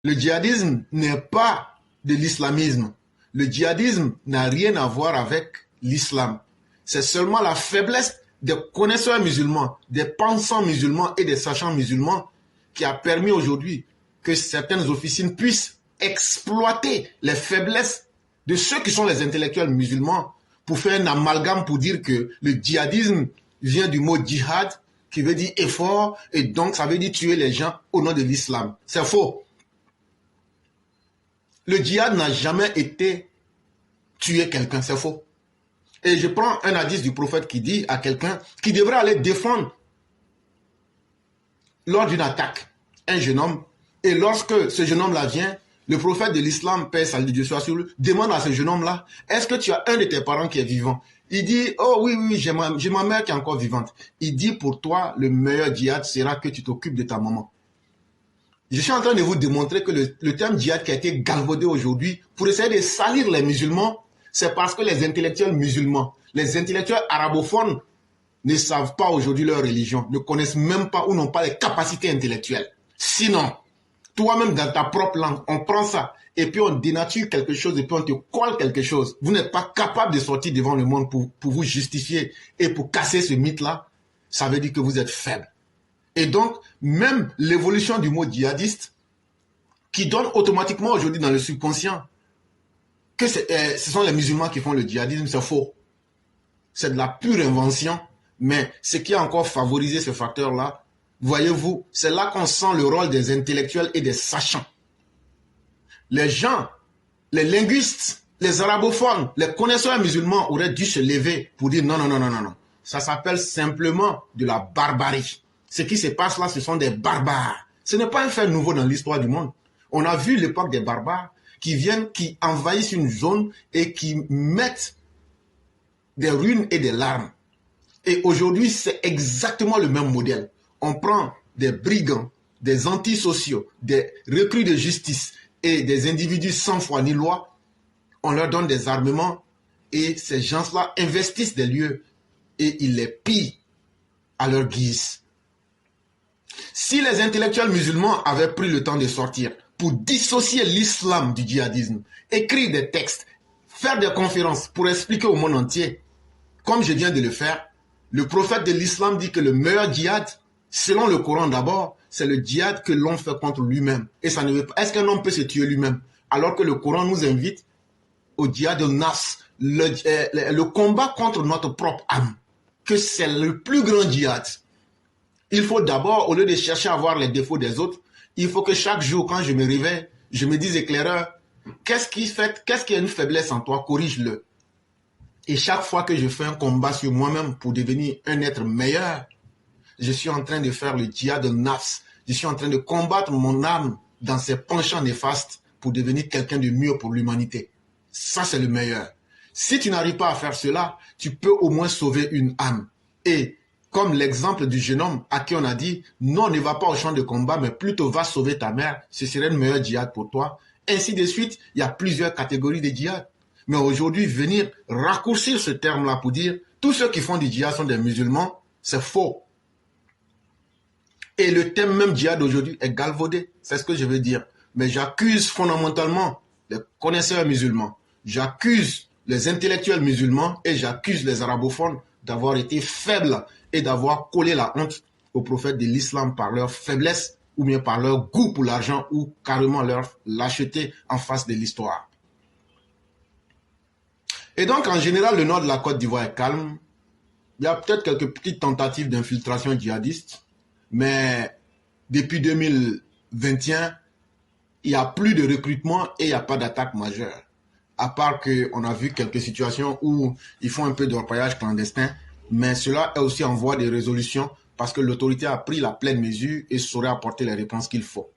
Le djihadisme n'est pas de l'islamisme. Le djihadisme n'a rien à voir avec l'islam. C'est seulement la faiblesse des connaisseurs musulmans, des pensants musulmans et des sachants musulmans qui a permis aujourd'hui que certaines officines puissent exploiter les faiblesses de ceux qui sont les intellectuels musulmans pour faire un amalgame pour dire que le djihadisme vient du mot djihad qui veut dire effort et donc ça veut dire tuer les gens au nom de l'islam. C'est faux. Le djihad n'a jamais été tuer quelqu'un, c'est faux. Et je prends un hadith du prophète qui dit à quelqu'un qui devrait aller défendre lors d'une attaque un jeune homme. Et lorsque ce jeune homme-là vient, le prophète de l'islam, paix, salut de Dieu soit sur lui, demande à ce jeune homme-là, est-ce que tu as un de tes parents qui est vivant? Il dit, oh oui, j'ai ma mère qui est encore vivante. Il dit, pour toi, le meilleur djihad sera que tu t'occupes de ta maman. Je suis en train de vous démontrer que le terme djihad qui a été galvaudé aujourd'hui pour essayer de salir les musulmans, c'est parce que les intellectuels musulmans, les intellectuels arabophones ne savent pas aujourd'hui leur religion, ne connaissent même pas ou n'ont pas les capacités intellectuelles. Sinon, toi-même dans ta propre langue, on prend ça et puis on dénature quelque chose et puis on te colle quelque chose. Vous n'êtes pas capable de sortir devant le monde pour vous justifier et pour casser ce mythe-là. Ça veut dire que vous êtes faible. Et donc, même l'évolution du mot djihadiste, qui donne automatiquement aujourd'hui dans le subconscient que ce sont les musulmans qui font le djihadisme, c'est faux. C'est de la pure invention, mais ce qui a encore favorisé ce facteur-là, voyez-vous, c'est là qu'on sent le rôle des intellectuels et des sachants. Les gens, les linguistes, les arabophones, les connaisseurs musulmans auraient dû se lever pour dire non. Ça s'appelle simplement de la barbarie. Ce qui se passe là, ce sont des barbares. Ce n'est pas un fait nouveau dans l'histoire du monde. On a vu l'époque des barbares qui viennent, qui envahissent une zone et qui mettent des ruines et des larmes. Et aujourd'hui, c'est exactement le même modèle. On prend des brigands, des antisociaux, des recrues de justice et des individus sans foi ni loi. On leur donne des armements et ces gens-là investissent des lieux et ils les pillent à leur guise. Si les intellectuels musulmans avaient pris le temps de sortir pour dissocier l'islam du djihadisme, écrire des textes, faire des conférences pour expliquer au monde entier, comme je viens de le faire, le prophète de l'islam dit que le meilleur djihad, selon le Coran d'abord, c'est le djihad que l'homme fait contre lui-même. Et ça ne veut pas. Est-ce qu'un homme peut se tuer lui-même? Alors que le Coran nous invite au djihad de nafs, le combat contre notre propre âme, que c'est le plus grand djihad. Il faut d'abord, au lieu de chercher à voir les défauts des autres, il faut que chaque jour, quand je me réveille, je me dise éclaireur, qu'est-ce qui a une faiblesse en toi? Corrige-le. Et chaque fois que je fais un combat sur moi-même pour devenir un être meilleur, je suis en train de faire le djihad de nafs. Je suis en train de combattre mon âme dans ses penchants néfastes pour devenir quelqu'un de mieux pour l'humanité. Ça, c'est le meilleur. Si tu n'arrives pas à faire cela, tu peux au moins sauver une âme. Et comme l'exemple du jeune homme à qui on a dit « Non, ne va pas au champ de combat, mais plutôt va sauver ta mère. Ce serait le meilleur djihad pour toi. » Ainsi de suite, il y a plusieurs catégories de djihad. Mais aujourd'hui, venir raccourcir ce terme-là pour dire « Tous ceux qui font du djihad sont des musulmans », c'est faux. Et le thème même djihad aujourd'hui est galvaudé. C'est ce que je veux dire. Mais j'accuse fondamentalement les connaisseurs musulmans. J'accuse les intellectuels musulmans et j'accuse les arabophones d'avoir été faibles et d'avoir collé la honte aux prophètes de l'islam par leur faiblesse ou bien par leur goût pour l'argent ou carrément leur lâcheté en face de l'histoire. Et donc, en général, le nord de la Côte d'Ivoire est calme. Il y a peut-être quelques petites tentatives d'infiltration djihadiste, mais depuis 2021, il n'y a plus de recrutement et il n'y a pas d'attaque majeure. À part qu'on a vu quelques situations où ils font un peu de repaillage clandestin, mais cela est aussi en voie de résolution parce que l'autorité a pris la pleine mesure et saurait apporter les réponses qu'il faut.